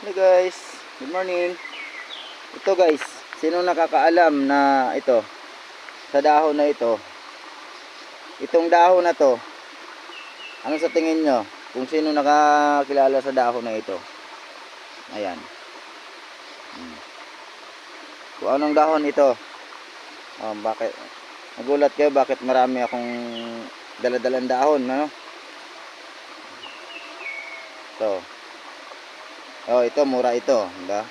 Hello guys, good morning. Ito guys, sino nakakaalam na ito, sa dahon na ito, itong dahon na to, ano sa tingin nyo? Kung sino nakakilala sa dahon na ito? Ayan. Kung anong dahon ito? Bakit? Nagulat kayo bakit marami akong daladalang dahon, ano? Ito. Oh, ito mura ito, diba?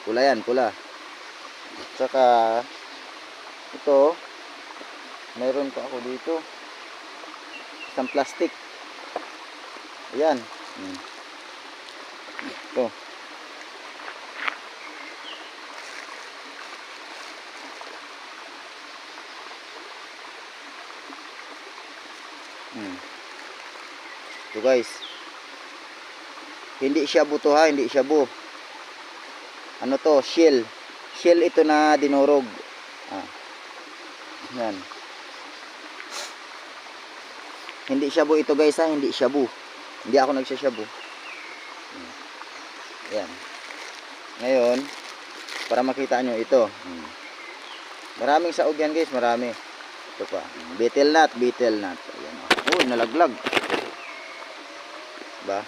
Pula yan, pula. Saka ito, meron pa ako dito. Isang plastic. Ayan. Ito. Ito guys. Hindi siya buto ha, hindi siya bu. Ano to? Shell. Shell ito na dinurog. Yan. Hindi shabu ito guys ha, hindi shabu. Hindi ako nagsashabu. Yan. Ngayon, para makita nyo ito. Maraming saog yan guys, marami. Ito pa. Betel nut, betel nut. Ayan. Oh, nalaglag. Diba?